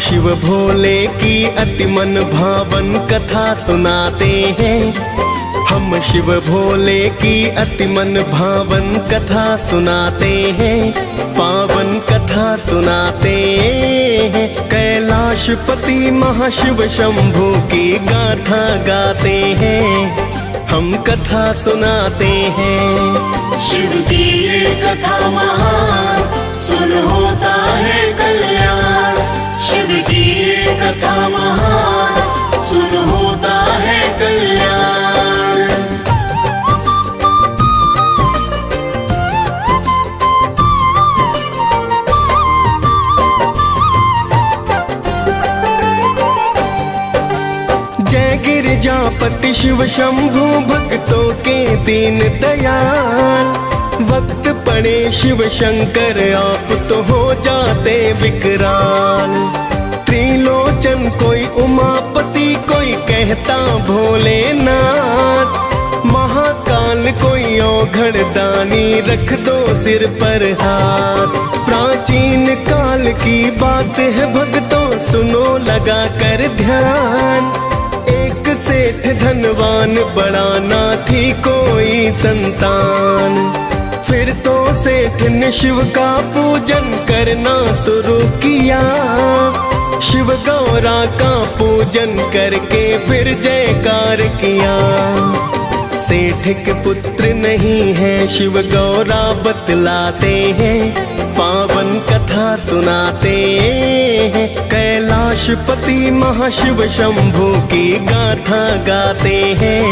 शिव भोले की अति मन भावन कथा सुनाते हैं। हम शिव भोले की अति मन भावन कथा सुनाते हैं, पावन कथा सुनाते हैं। कैलाशपति महाशिव शंभू की गाथा गाते हैं, हम कथा सुनाते हैं। शिव की ये कथा महान, सुन होता है कल्याण। शिव की ये कथा महान, सुन होता है कल्याण। जय गिरिजापति शिव शंभु भक्तों के दीन दयाल। वक्त पड़े शिव शंकर आप तो हो जाते विकराल। त्रिलोचन कोई उमापति, कोई कहता भोलेनाथ। महाकाल कोई औघड़ दानी, रख दो सिर पर हाथ। प्राचीन काल की बात है भक्तों, सुनो लगा कर ध्यान। एक सेठ धनवान, बड़ा ना थी कोई संतान। फिर तो सेठ ने शिव का पूजन करना शुरू किया। शिव गौरा का पूजन करके फिर जयकार किया। सेठ के पुत्र नहीं है शिव गौरा बतलाते हैं, पावन कथा सुनाते हैं। कैलाशपति महाशिव शंभू की गाथा गाते हैं,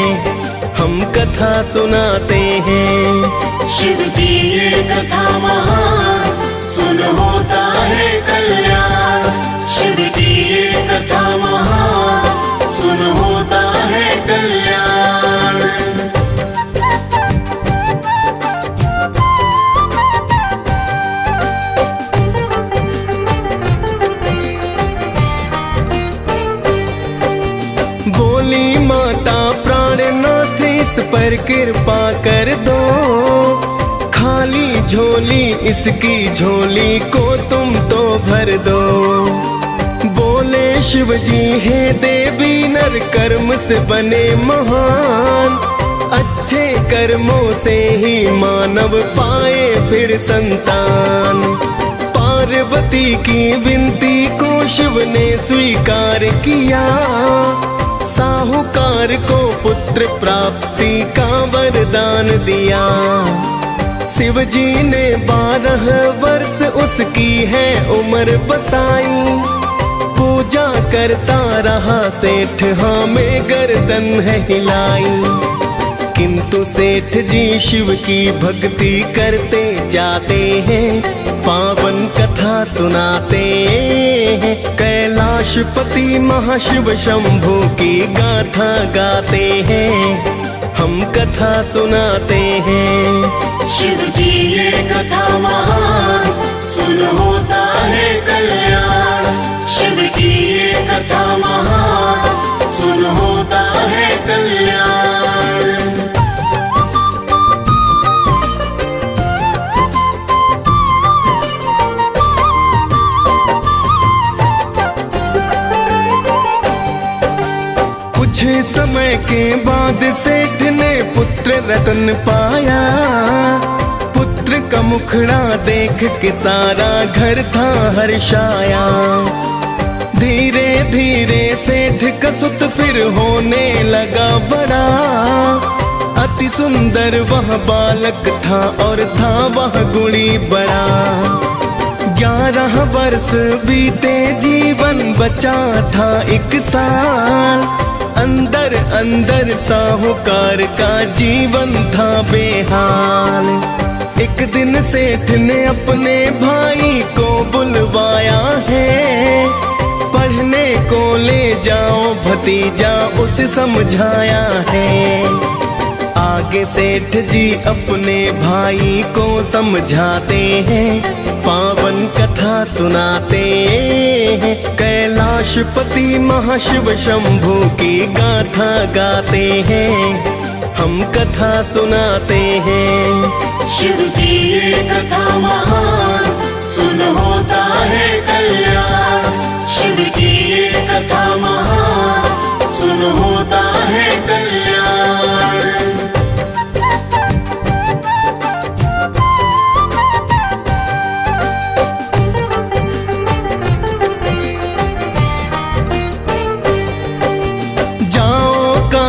हम कथा सुनाते हैं। शिव की ये कथा महान, सुन होता है कल्याण। शिव की ये कथा महान, सुन होता है कल्याण। बोली माता प्राणनाथ, इस पर कृपा कर दो। खाली झोली इसकी झोली को तुम तो भर दो। बोले शिव जी हे देवी, नर कर्म से बने महान। अच्छे कर्मों से ही मानव पाए फिर संतान। पार्वती की विनती को शिव ने स्वीकार किया। साहूकार को पुत्र प्राप्ति का वरदान दिया। शिव जी ने 12 वर्ष उसकी है उम्र बताई। पूजा करता रहा सेठ, हाँ में गर्दन है हिलाई। किंतु सेठ जी शिव की भक्ति करते जाते हैं, पावन कथा सुनाते हैं। कैलाशपति महाशिव शंभू की गाथा गाते हैं, हम कथा सुनाते हैं। शिव की ये कथा महान, सुन होता है कल्याण। शिव की ये कथा महान, सुन होता है कल्याण। कुछ समय के बाद सेठ ने पुत्र रतन पाया। पुत्र का मुखड़ा देख के सारा घर था हर्षाया। धीरे धीरे सेठ का सुत फिर होने लगा बड़ा। अति सुंदर वह बालक था और था वह गुणी बड़ा। 11 वर्ष बीते जीवन बचा था 1 साल। अंदर अंदर साहूकार का जीवन था बेहाल। एक दिन सेठ ने अपने भाई को बुलवाया है। पढ़ने को ले जाओ भतीजा, उसे समझाया है। आगे सेठ जी अपने भाई को समझाते हैं, पावन कथा सुनाते हैं। कैलाशपति महाशिव शंभू की गाथा गाते हैं, हम कथा सुनाते हैं। शिव की ये कथा महान, सुन होता है कल्याण। शिव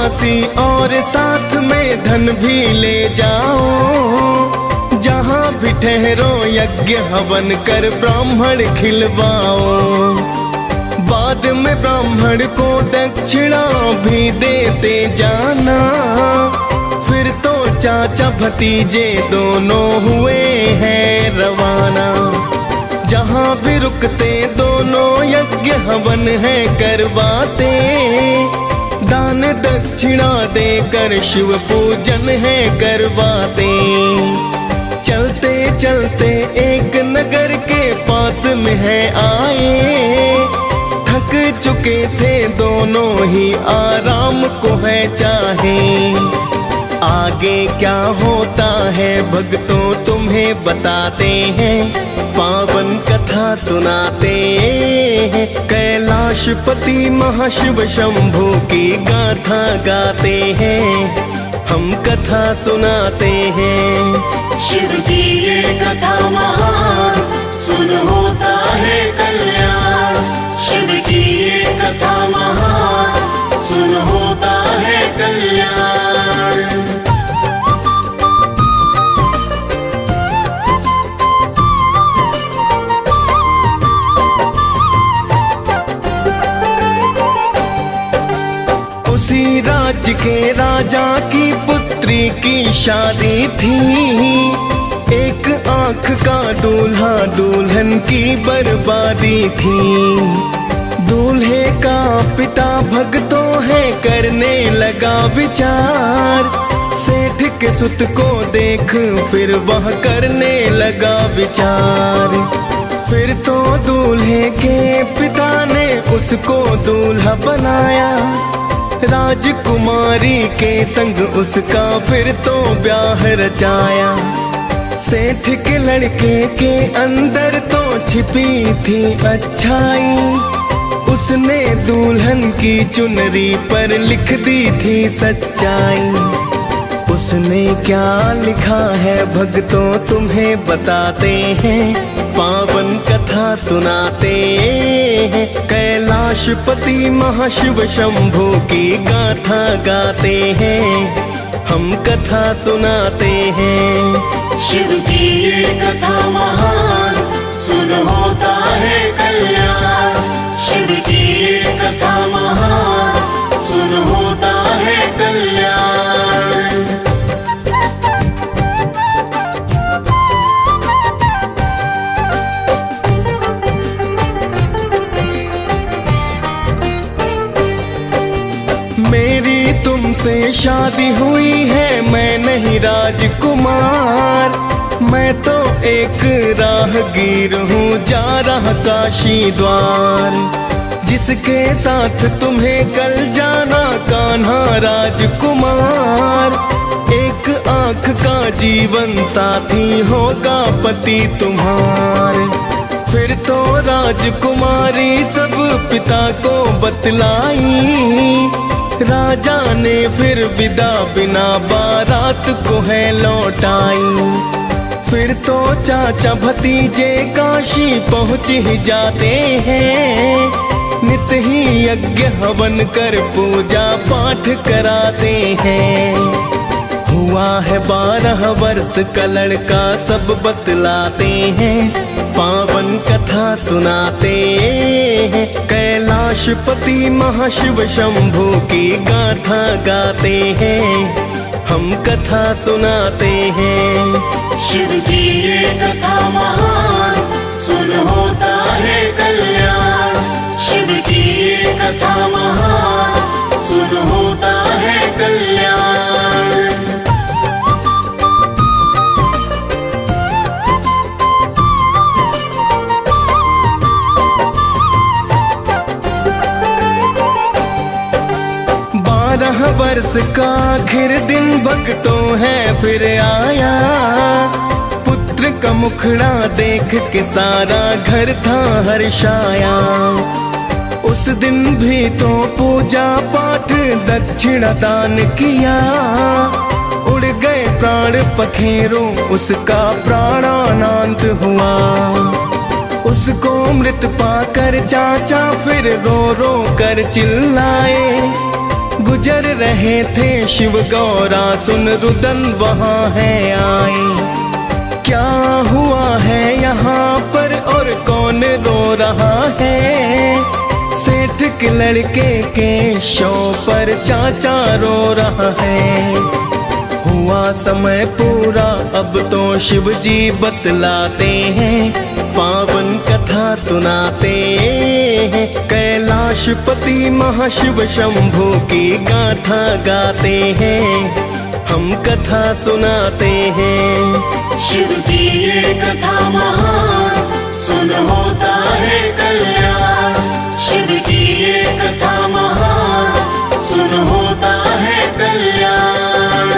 दासी और साथ में धन भी ले जाओ। जहाँ भी ठहरो यज्ञ हवन कर ब्राह्मण खिलवाओ। बाद में ब्राह्मण को दक्षिणा भी देते जाना। फिर तो चाचा भतीजे दोनों हुए हैं रवाना। जहाँ भी रुकते दोनों यज्ञ हवन है करवाते। दान दक्षिणा देकर शिव पूजन है करवाते। चलते चलते एक नगर के पास में है आए। थक चुके थे दोनों ही आराम को है चाहे। आगे क्या होता है भक्तों तुम्हें बताते हैं। पावन कथा सुनाते हैं। कैलाशपति महाशिव शंभू की गाथा गाते हैं। हम कथा सुनाते हैं। शिव की ये कथा महान सुन होता है कल्याण। शिव की ये कथा महान सुन होता है कल्याण। उसी राज्य के राजा की पुत्री की शादी थी। एक आंख का दूल्हा दुल्हन की बर्बादी थी। दूल्हे का पिता भक्तों है करने लगा विचार। सेठ के सुत को देख फिर वह करने लगा विचार। फिर तो दूल्हे के पिता ने उसको दूल्हा बनाया। राजकुमारी के संग उसका फिर तो ब्याह रचाया। सेठ के लड़के के अंदर तो छिपी थी अच्छाई। उसने दुल्हन की चुनरी पर लिख दी थी सच्चाई। उसने क्या लिखा है भक्तों तुम्हें बताते हैं। पावन कथा सुनाते हैं। कैलाशपति महाशिव शंभू की गाथा गाते हैं। हम कथा सुनाते हैं। शिव की ये कथा महान सुन होता है कल्याण। शिव की ये कथा महान सुन होता है कल्याण। मेरी तुमसे शादी हुई है मैं नहीं राजकुमार। मैं तो एक राहगीर हूँ जा रहा काशी द्वार। जिसके साथ तुम्हें कल जाना कान्हा राजकुमार। एक आँख का जीवन साथी होगा पति तुम्हार। फिर तो राजकुमारी सब पिता को बतलाई। राजा ने फिर विदा बिना बारात को है लौटाई। फिर तो चाचा भतीजे काशी पहुँच ही जाते हैं। नित ही यज्ञ हवन कर पूजा पाठ कराते हैं। हुआ है 12 वर्ष का लड़का सब बतलाते हैं। पावन कथा सुनाते हैं। कैलाशपति महाशिव शंभू की गाथा गाते हैं। हम कथा सुनाते हैं। शिव की ये कथा महान सुन होता है कल्याण। शिव की ये कथा महान सुन होता है कल्याण। वर्ष का आखिर दिन भक्तों है फिर आया। पुत्र का मुखड़ा देख के सारा घर था हर्षाया। उस दिन भी तो पूजा पाठ दक्षिणा दान किया। उड़ गए प्राण पखेरों उसका प्राणानंद हुआ। उसको मृत पाकर चाचा फिर रो रो कर चिल्लाए। गुजर रहे थे शिव गौरा, सुन रुदन वहाँ है आए। क्या हुआ है यहाँ पर और कौन रो रहा है? सेठ के लड़के के शव पर चाचा रो रहा है। हुआ समय पूरा अब तो शिव जी बतलाते हैं, पावन कथा सुनाते हैं। कैलाशपति महाशिव शंभू की गाथा गाते हैं, हम कथा सुनाते हैं। शिव की ये कथा महान, सुन होता है कल्याण। शिव की ये कथा महान, सुन होता है कल्याण।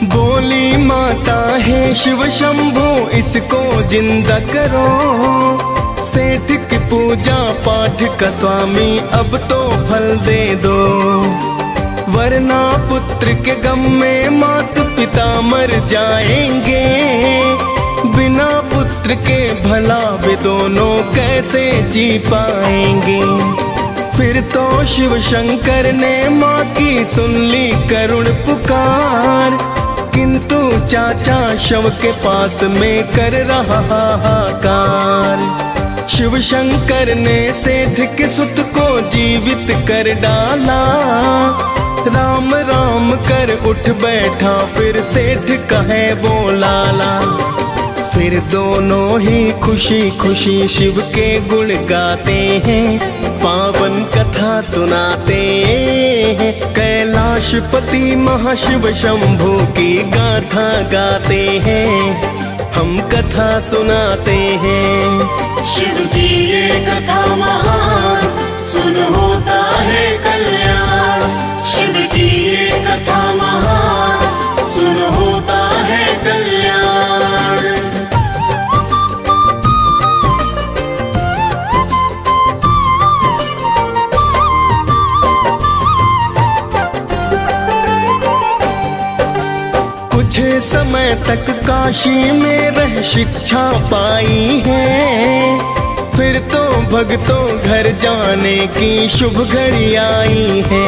बोली माता है शिव शंभू, इसको जिंदा करो। सेठ की पूजा पाठ का स्वामी अब तो फल दे दो, वरना पुत्र के गम में माता पिता मर जाएंगे। बिना पुत्र के भला वे दोनों कैसे जी पाएंगे। फिर तो शिव शंकर ने माँ की सुन ली करुण पुकार, किंतु चाचा शव के पास में कर रहा हाहाकार। शिव शंकर ने सेठ के सुत को जीवित कर डाला, राम राम कर उठ बैठा फिर सेठ कहे वो लाला। फिर दोनों ही खुशी खुशी शिव के गुण गाते हैं, पावन कथा सुनाते हैं। कैलाशपति महाशिव शंभू की गाथा गाते हैं, हम कथा सुनाते हैं। शिव की ये कथा महान, सुन होता है कल्याण। शिव की ये कथा महान, सुन होता है कल्याण। कुछ समय तक काशी में रह शिक्षा पाई है, फिर तो भक्तों घर जाने की शुभ घड़ी आई है।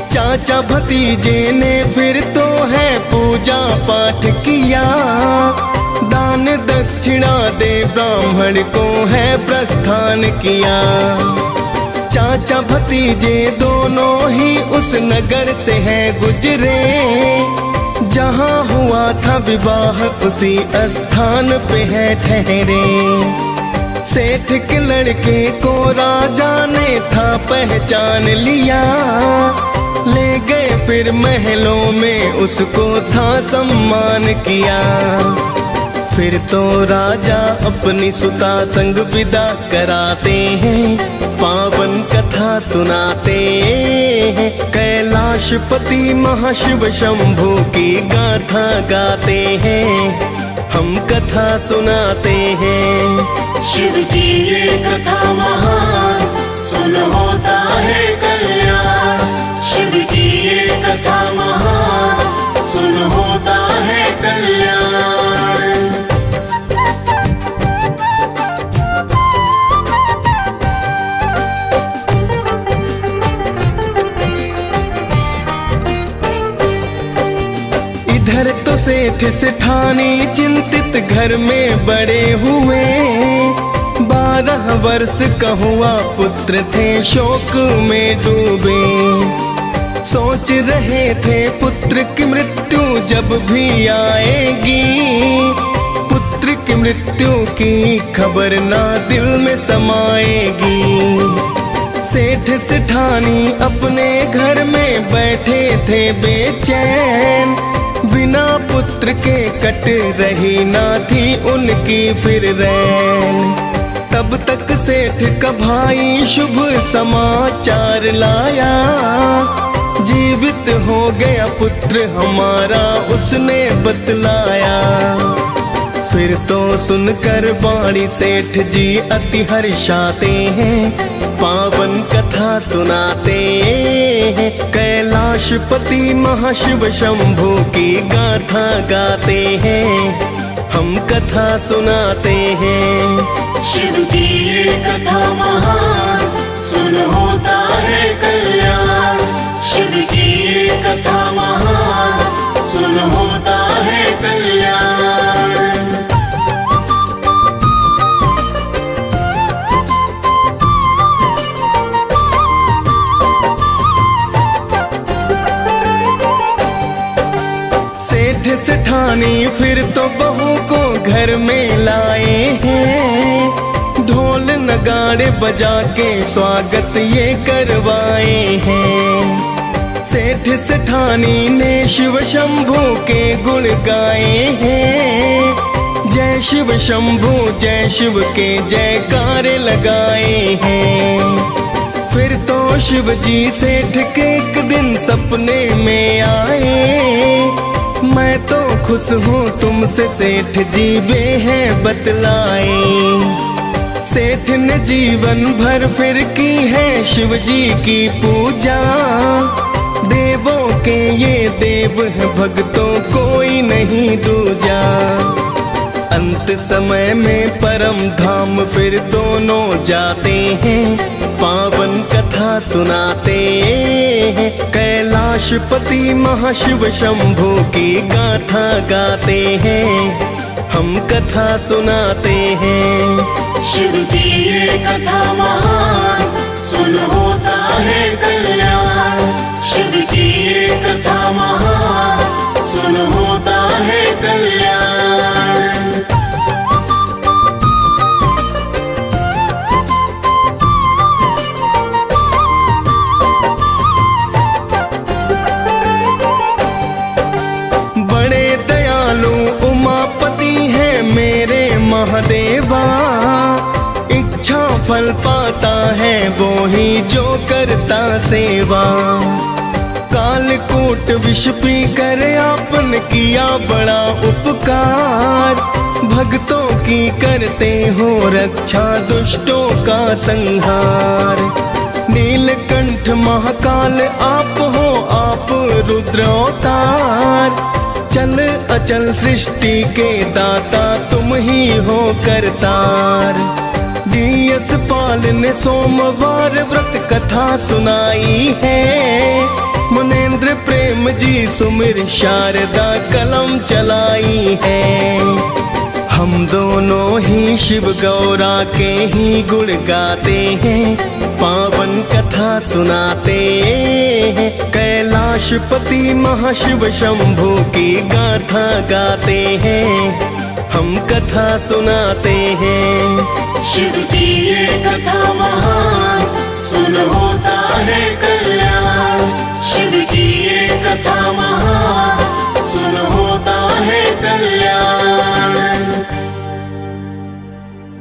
चाचा भतीजे ने फिर तो है पूजा पाठ किया, दान दक्षिणा दे ब्राह्मण को है प्रस्थान किया। चाचा भतीजे दोनों ही उस नगर से है गुजरे, जहाँ हुआ था विवाह उसी स्थान पे है ठहरे। सेठ के लड़के को राजा ने था पहचान लिया, ले गए फिर महलों में उसको था सम्मान किया। फिर तो राजा अपनी सुता संग विदा कराते हैं, पावन कथा सुनाते हैं। कैलाशपति महाशिव शंभू की गाथा गाते हैं, हम कथा सुनाते हैं। शिव की ये कथा महान, सुन होता है कल्याण। शिव की ये कथा महान, सुन होता है कल्याण। इधर तो सेठ सेठानी चिंतित घर में बड़े हुए, 12 वर्ष का हुआ पुत्र थे शोक में डूबे। सोच रहे थे पुत्र की मृत्यु जब भी आएगी, पुत्र की मृत्यु की खबर ना दिल में समाएगी। सेठ सेठानी अपने घर में बैठे थे बेचैन, बिना पुत्र के कट रही ना थी उनकी फिर रैन। तब तक सेठ का भाई शुभ समाचार लाया, जीवित हो गया पुत्र हमारा उसने बतलाया। फिर तो सुनकर वाणी सेठ जी अति हर्षाते हैं, पावन कथा सुनाते हैं। कैलाशपति महाशिव शंभु की गाथा गाते हैं, हम कथा सुनाते हैं। शिव की ये कथा महान, सुन होता है कल्याण। शिव की ये कथा महान, सुन होता है कल्याण। सेठ सेठानी फिर तो बहू को घर में लाए हैं, ढोल नगाड़े बजा के स्वागत ये करवाए हैं। सेठ सेठानी ने शिव शंभु के गुण गाए हैं, जय शिव शंभु जय शिव के जयकारे लगाए हैं। फिर तो शिव जी सेठ के एक दिन सपने में आए, मैं तो खुश हूँ तुमसे सेठ जी वे हैं बतलाए। सेठ ने जीवन भर फिर की है शिव जी की पूजा, देवों के ये देव है भक्तों कोई नहीं दूजा। अंत समय में परम धाम फिर दोनों जाते हैं, पावन कथा सुनाते हैं। कैलाशपति महाशिव शंभु की गाथा गाते हैं, हम कथा सुनाते हैं। शिव की ये कथा महान, सुन होता है कल्याण। शिव की ये कथा महान, सुन होता है कल्याण। बड़े दयालु उमापति है मेरे महादेवा, इच्छा फल पाता है वो ही जो करता सेवा। कालकूट विष पी कर आपन किया बड़ा उपकार, भक्तों की करते हो रक्षा दुष्टों का संहार। नीलकंठ महाकाल आप हो आप रुद्र अवतार, चल अचल सृष्टि के दाता तुम ही हो करतार। डीएस पाल ने सोमवार व्रत कथा सुनाई है, मुनेन्द्र प्रेम जी सुमिर शारदा कलम चलाई है। हम दोनों ही शिव गौरा के ही गुण गाते हैं, पावन कथा सुनाते हैं। कैलाशपति महाशिव शंभु की गाथा गाते हैं, हम कथा सुनाते हैं। शिव की ये कथा महान, सुन होता है कल्याण। शिव की ये कथा महान,